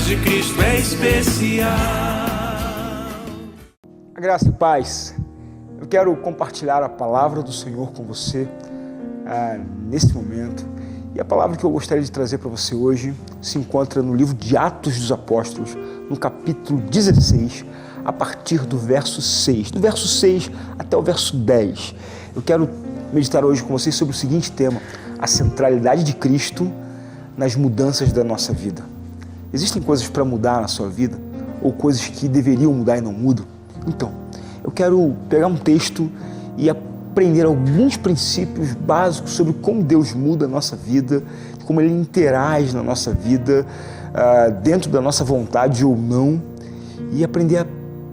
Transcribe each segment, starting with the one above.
de Cristo é especial. A graça e paz. Eu quero compartilhar a palavra do Senhor com você nesse momento. E a palavra que eu gostaria de trazer para você hoje se encontra no livro de Atos dos Apóstolos, no capítulo 16, a partir do verso 6. Do verso 6 até o verso 10. Eu quero meditar hoje com vocês sobre o seguinte tema: a centralidade de Cristo nas mudanças da nossa vida. Existem coisas para mudar na sua vida? Ou coisas que deveriam mudar e não mudam? Então, eu quero pegar um texto e aprender alguns princípios básicos sobre como Deus muda a nossa vida, como Ele interage na nossa vida, dentro da nossa vontade ou não, e aprender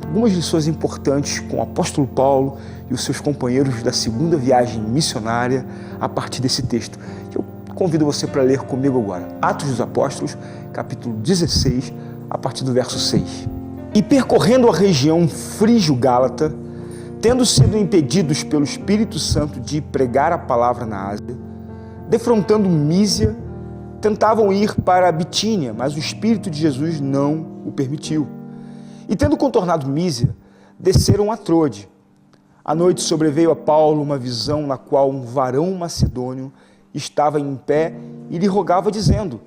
algumas lições importantes com o apóstolo Paulo e os seus companheiros da segunda viagem missionária a partir desse texto, que eu convido você para ler comigo agora. Atos dos Apóstolos, capítulo 16, a partir do verso 6. E percorrendo a região frígio-gálata, tendo sido impedidos pelo Espírito Santo de pregar a palavra na Ásia, defrontando Mísia, tentavam ir para a Bitínia, mas o Espírito de Jesus não o permitiu. E tendo contornado Mísia, desceram a Trode. À noite sobreveio a Paulo uma visão na qual um varão macedônio estava em pé e lhe rogava dizendo: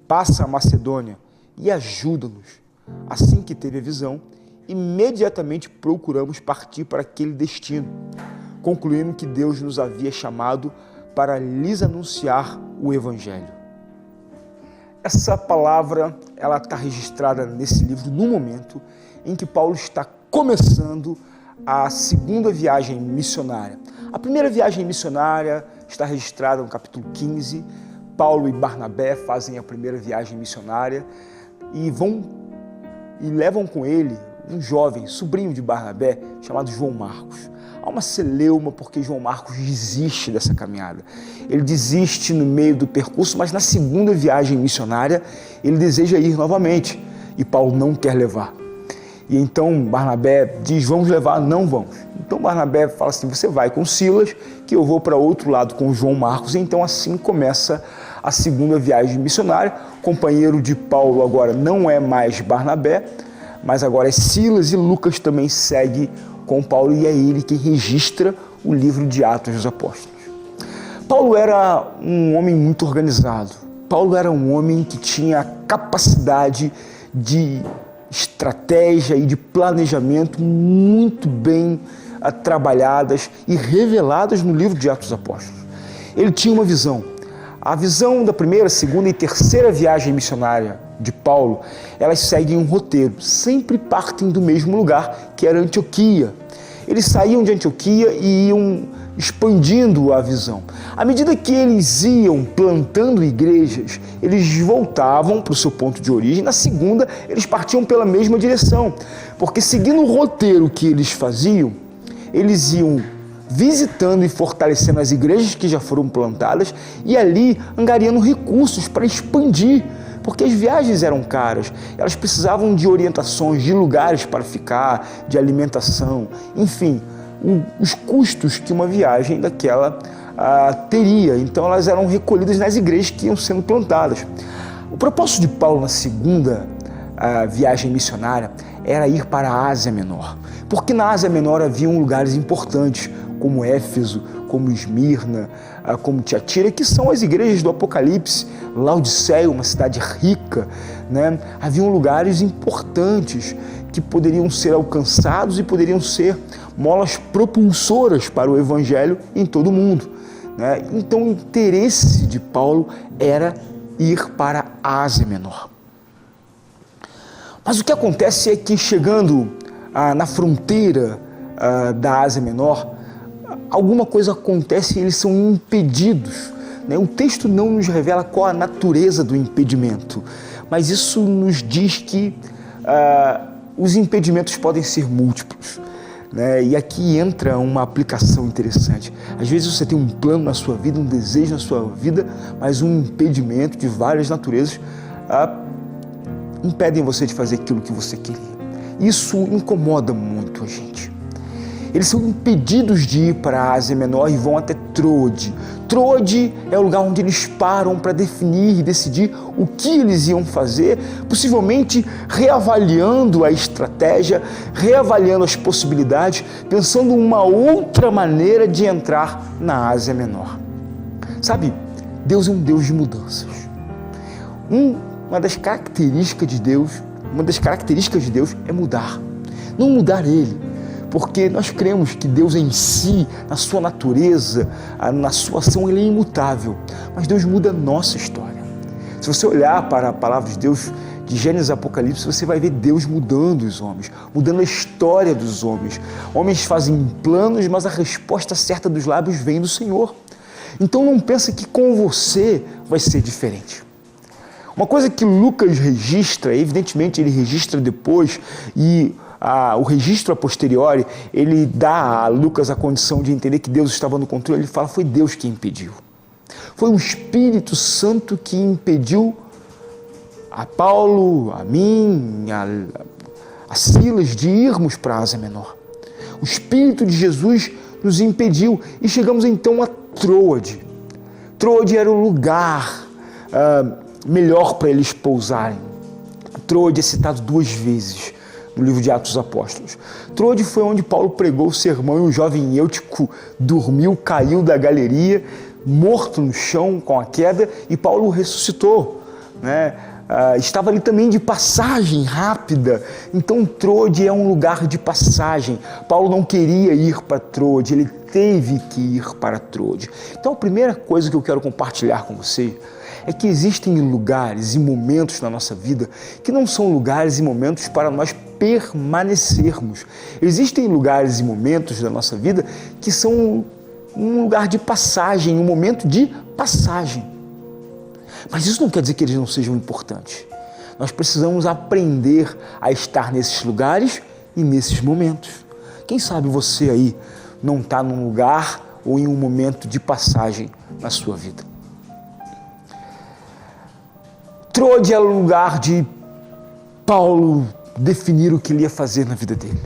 passa a Macedônia e ajuda-nos. Assim que teve a visão, imediatamente procuramos partir para aquele destino, concluindo que Deus nos havia chamado para lhes anunciar o Evangelho. Essa palavra, ela está registrada nesse livro no momento em que Paulo está começando a segunda viagem missionária. A primeira viagem missionária está registrada no capítulo 15. Paulo e Barnabé fazem a primeira viagem missionária e levam com ele um jovem, sobrinho de Barnabé, chamado João Marcos. Há uma celeuma porque João Marcos desiste dessa caminhada. Ele desiste no meio do percurso, mas na segunda viagem missionária ele deseja ir novamente e Paulo não quer levar. E então Barnabé diz: vamos levar? Não vamos. Então Barnabé fala assim: você vai com Silas, que eu vou para outro lado com João Marcos. E então assim começa a segunda viagem missionária. Companheiro de Paulo agora não é mais Barnabé, mas agora é Silas, e Lucas também segue com Paulo, e é ele quem registra o livro de Atos dos Apóstolos. Paulo era um homem muito organizado. Paulo era um homem que tinha capacidade de estratégia e de planejamento muito bem trabalhadas e reveladas no livro de Atos dos Apóstolos. Ele tinha uma visão. A visão da primeira, segunda e terceira viagem missionária de Paulo, elas seguem um roteiro, sempre partem do mesmo lugar, que era Antioquia. Eles saíam de Antioquia e iam expandindo a visão. À medida que eles iam plantando igrejas, eles voltavam para o seu ponto de origem. Na segunda, eles partiam pela mesma direção, porque seguindo o roteiro que eles faziam, eles iam visitando e fortalecendo as igrejas que já foram plantadas e ali angariando recursos para expandir, porque as viagens eram caras, elas precisavam de orientações, de lugares para ficar, de alimentação, enfim, os custos que uma viagem daquela teria. Então elas eram recolhidas nas igrejas que iam sendo plantadas. O propósito de Paulo na segunda viagem missionária era ir para a Ásia Menor, porque na Ásia Menor haviam lugares importantes, como Éfeso, como Esmirna, como Tiatira, que são as igrejas do Apocalipse. Laodiceia, uma cidade rica, né? Haviam lugares importantes que poderiam ser alcançados e poderiam ser molas propulsoras para o Evangelho em todo o mundo, né? Então o interesse de Paulo era ir para a Ásia Menor. Mas o que acontece é que, chegando na fronteira da Ásia Menor, alguma coisa acontece e eles são impedidos, né? O texto não nos revela qual a natureza do impedimento, mas isso nos diz que os impedimentos podem ser múltiplos, né? E aqui entra uma aplicação interessante. Às vezes você tem um plano na sua vida, um desejo na sua vida, mas um impedimento de várias naturezas impedem você de fazer aquilo que você queria. Isso incomoda muito a gente. eles são impedidos de ir para a Ásia Menor e vão até Troade. Troade é o lugar onde eles param para definir e decidir o que eles iam fazer, possivelmente reavaliando a estratégia, reavaliando as possibilidades, pensando uma outra maneira de entrar na Ásia Menor. Sabe, Deus é um Deus de mudanças. Uma das características de Deus é mudar. Não mudar Ele, porque nós cremos que Deus em si, na sua natureza, na sua ação, Ele é imutável. Mas Deus muda a nossa história. Se você olhar para a palavra de Deus, de Gênesis a Apocalipse, você vai ver Deus mudando os homens, mudando a história dos homens. Homens fazem planos, mas a resposta certa dos lábios vem do Senhor. Então não pensa que com você vai ser diferente. Uma coisa que Lucas registra, evidentemente ele registra depois, e o registro a posteriori, ele dá a Lucas a condição de entender que Deus estava no controle. Ele fala, foi Deus que impediu. Foi o Espírito Santo que impediu a Paulo, a mim, a Silas de irmos para a Ásia Menor. O Espírito de Jesus nos impediu e chegamos então a Troade. Troade era o lugar melhor para eles pousarem. Troade é citado 2 vezes no livro de Atos dos Apóstolos. Troade foi onde Paulo pregou o sermão e o jovem Eutico dormiu, caiu da galeria, morto no chão com a queda, e Paulo ressuscitou, né? Estava ali também de passagem rápida. Então Troade é um lugar de passagem. Paulo não queria ir para Troade, ele teve que ir para Troade. Então a primeira coisa que eu quero compartilhar com você é que existem lugares e momentos na nossa vida que não são lugares e momentos para nós permanecermos. Existem lugares e momentos da nossa vida que são um lugar de passagem, um momento de passagem. Mas isso não quer dizer que eles não sejam importantes. Nós precisamos aprender a estar nesses lugares e nesses momentos. Quem sabe você aí não está num lugar ou em um momento de passagem na sua vida. Troade é o lugar de Paulo definir o que ele ia fazer na vida dele.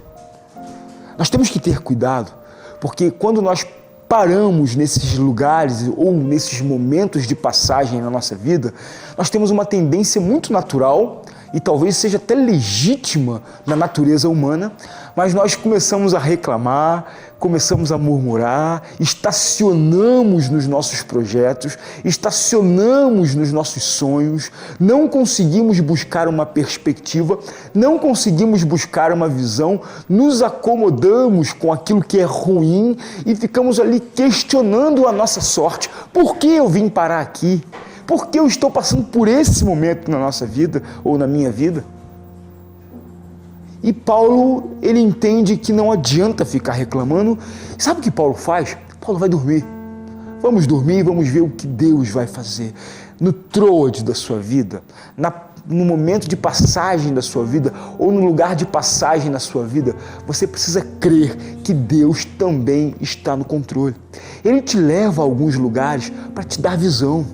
Nós temos que ter cuidado, porque quando nós paramos nesses lugares ou nesses momentos de passagem na nossa vida, nós temos uma tendência muito natural e talvez seja até legítima na natureza humana, mas nós começamos a reclamar, começamos a murmurar, estacionamos nos nossos projetos, estacionamos nos nossos sonhos, não conseguimos buscar uma perspectiva, não conseguimos buscar uma visão, nos acomodamos com aquilo que é ruim e ficamos ali questionando a nossa sorte. Por que eu vim parar aqui? Por que eu estou passando por esse momento na nossa vida ou na minha vida? E Paulo, ele entende que não adianta ficar reclamando. Sabe o que Paulo faz? Paulo vai dormir. Vamos dormir, vamos ver o que Deus vai fazer. No Troade da sua vida, no momento de passagem da sua vida ou no lugar de passagem na sua vida, você precisa crer que Deus também está no controle. Ele te leva a alguns lugares para te dar visão.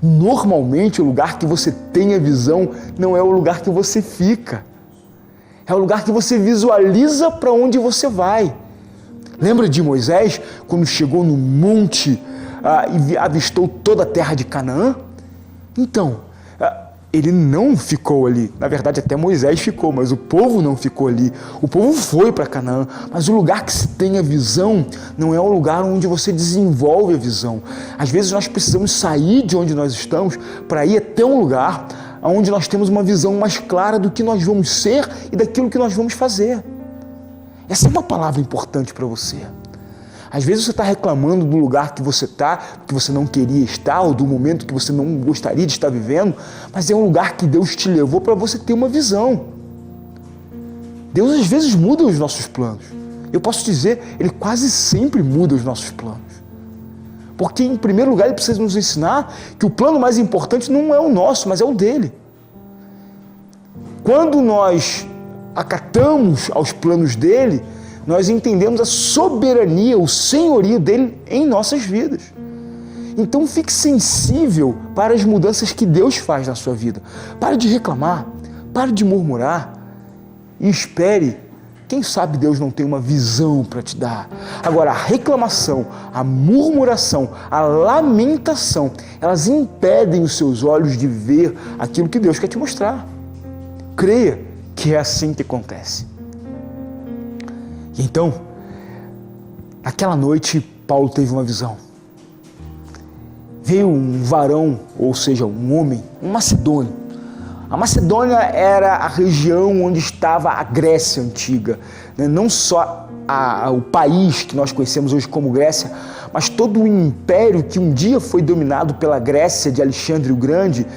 Normalmente o lugar que você tem a visão não é o lugar que você fica. É o lugar que você visualiza para onde você vai. Lembra de Moisés, quando chegou no monte e avistou toda a terra de Canaã? Então, ele não ficou ali. Na verdade, até Moisés ficou, mas o povo não ficou ali. O povo foi para Canaã. Mas o lugar que se tem a visão não é o lugar onde você desenvolve a visão. Às vezes nós precisamos sair de onde nós estamos para ir até um lugar onde nós temos uma visão mais clara do que nós vamos ser e daquilo que nós vamos fazer. Essa é uma palavra importante para você. Às vezes você está reclamando do lugar que você está, que você não queria estar, ou do momento que você não gostaria de estar vivendo, mas é um lugar que Deus te levou para você ter uma visão. Deus às vezes muda os nossos planos. Eu posso dizer, Ele quase sempre muda os nossos planos. Porque, em primeiro lugar, Ele precisa nos ensinar que o plano mais importante não é o nosso, mas é o dEle. Quando nós acatamos aos planos dEle, nós entendemos a soberania, o senhorio dEle em nossas vidas. Então fique sensível para as mudanças que Deus faz na sua vida. Pare de reclamar, pare de murmurar e espere Quem sabe Deus não tem uma visão para te dar? Agora, a reclamação, a murmuração, a lamentação, elas impedem os seus olhos de ver aquilo que Deus quer te mostrar. Creia que é assim que acontece. E então, naquela noite, Paulo teve uma visão. Veio um varão, ou seja, um homem, um macedônio. A Macedônia era a região onde estava a Grécia antiga, né? Não só o país que nós conhecemos hoje como Grécia, mas todo o império que um dia foi dominado pela Grécia de Alexandre o Grande,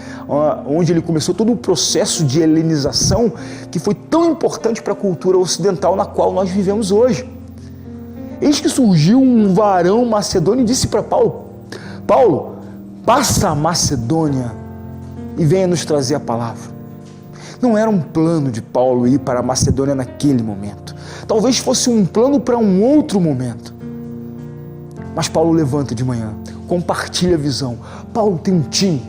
onde ele começou todo o processo de helenização que foi tão importante para a cultura ocidental na qual nós vivemos hoje. Eis que surgiu um varão macedônio e disse para Paulo: Paulo, passa a Macedônia e venha nos trazer a palavra. Não era um plano de Paulo ir para a Macedônia naquele momento. Talvez fosse um plano para um outro momento. Mas Paulo levanta de manhã, compartilha a visão. Paulo tem um time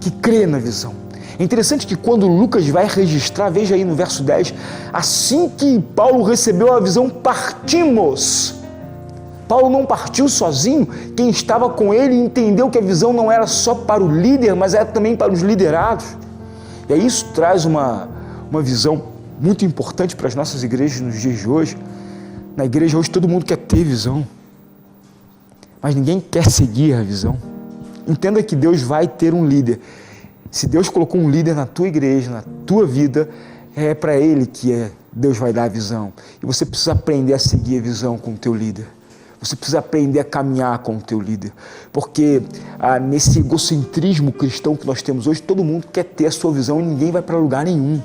que crê na visão. É interessante que quando Lucas vai registrar, veja aí no verso 10, assim que Paulo recebeu a visão, partimos. Paulo não partiu sozinho, quem estava com ele entendeu que a visão não era só para o líder, mas era também para os liderados. E aí isso traz uma visão muito importante para as nossas igrejas nos dias de hoje. Na igreja hoje todo mundo quer ter visão, mas ninguém quer seguir a visão. Entenda que Deus vai ter um líder. Se Deus colocou um líder na tua igreja, na tua vida, é para ele que Deus vai dar a visão. E você precisa aprender a seguir a visão com o teu líder. Você precisa aprender a caminhar com o teu líder, porque nesse egocentrismo cristão que nós temos hoje, todo mundo quer ter a sua visão e ninguém vai para lugar nenhum.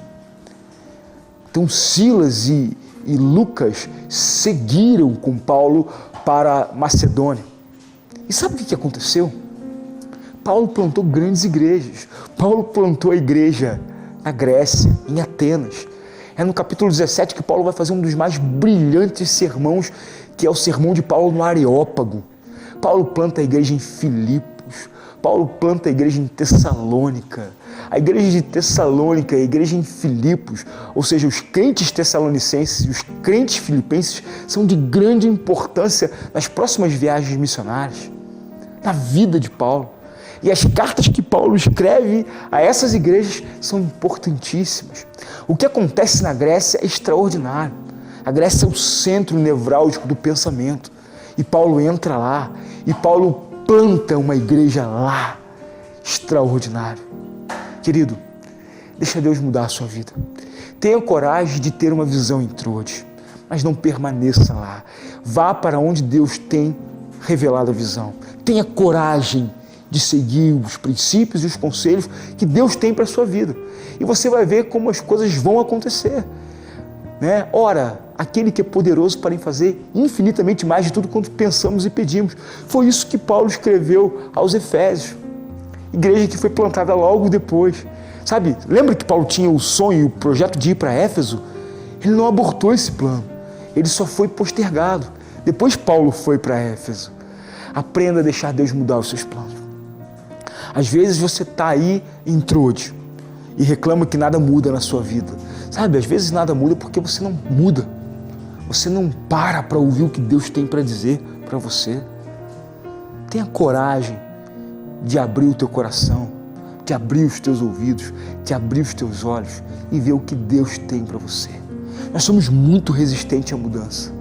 Então Silas e Lucas seguiram com Paulo para Macedônia. E sabe o que aconteceu? Paulo plantou grandes igrejas. Paulo plantou a igreja na Grécia, em Atenas. É no capítulo 17 que Paulo vai fazer um dos mais brilhantes sermões, que é o sermão de Paulo no Areópago. Paulo planta a igreja em Filipos, Paulo planta a igreja em Tessalônica, a igreja de Tessalônica, a igreja em Filipos, ou seja, os crentes tessalonicenses e os crentes filipenses são de grande importância nas próximas viagens missionárias, na vida de Paulo. E as cartas que Paulo escreve a essas igrejas são importantíssimas. O que acontece na Grécia é extraordinário. A Grécia é o centro nevrálgico do pensamento. E Paulo entra lá, e Paulo planta uma igreja lá. Extraordinário. Querido, deixa Deus mudar a sua vida. Tenha coragem de ter uma visão em Troade, mas não permaneça lá. Vá para onde Deus tem revelado a visão. Tenha coragem de seguir os princípios e os conselhos que Deus tem para a sua vida. E você vai ver como as coisas vão acontecer. Né? Ora, aquele que é poderoso para fazer infinitamente mais de tudo quanto pensamos e pedimos. Foi isso que Paulo escreveu aos Efésios. Igreja que foi plantada logo depois. Sabe, lembra que Paulo tinha o sonho e o projeto de ir para Éfeso? Ele não abortou esse plano. Ele só foi postergado. Depois Paulo foi para Éfeso. Aprenda a deixar Deus mudar os seus planos. Às vezes você está aí em Troade e reclama que nada muda na sua vida. Sabe, às vezes nada muda porque você não muda. Você não para ouvir o que Deus tem para dizer para você. Tenha coragem de abrir o teu coração, de abrir os teus ouvidos, de abrir os teus olhos e ver o que Deus tem para você. Nós somos muito resistentes à mudança.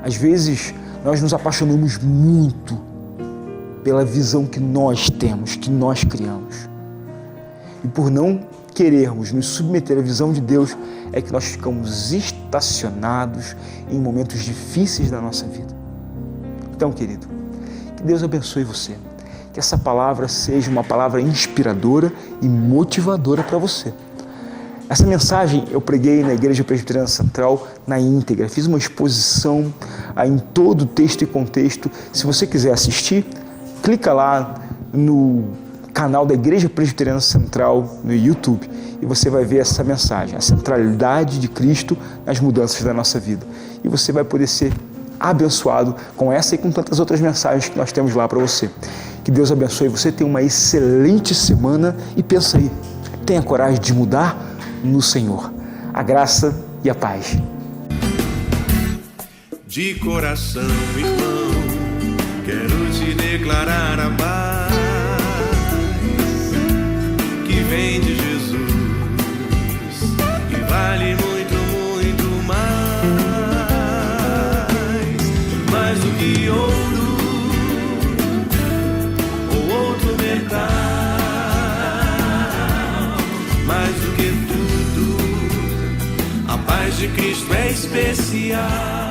Às vezes nós nos apaixonamos muito pela visão que nós temos, que nós criamos. E por não querermos nos submeter à visão de Deus, é que nós ficamos estacionados em momentos difíceis da nossa vida. Então, querido, que Deus abençoe você. Que essa palavra seja uma palavra inspiradora e motivadora para você. Essa mensagem eu preguei na Igreja Presbiteriana Central na íntegra. Fiz uma exposição em todo o texto e contexto. Se você quiser assistir, clica lá no canal da Igreja Presbiteriana Central no YouTube e você vai ver essa mensagem, a centralidade de Cristo nas mudanças da nossa vida. E você vai poder ser abençoado com essa e com tantas outras mensagens que nós temos lá para você. Que Deus abençoe você, tenha uma excelente semana e pensa aí, tenha coragem de mudar no Senhor. A graça e a paz. De coração, irmão, quero te declarar a paz que vem de Jesus e vale muito, muito mais do que ouro ou outro metal, mais do que tudo, a paz de Cristo é especial.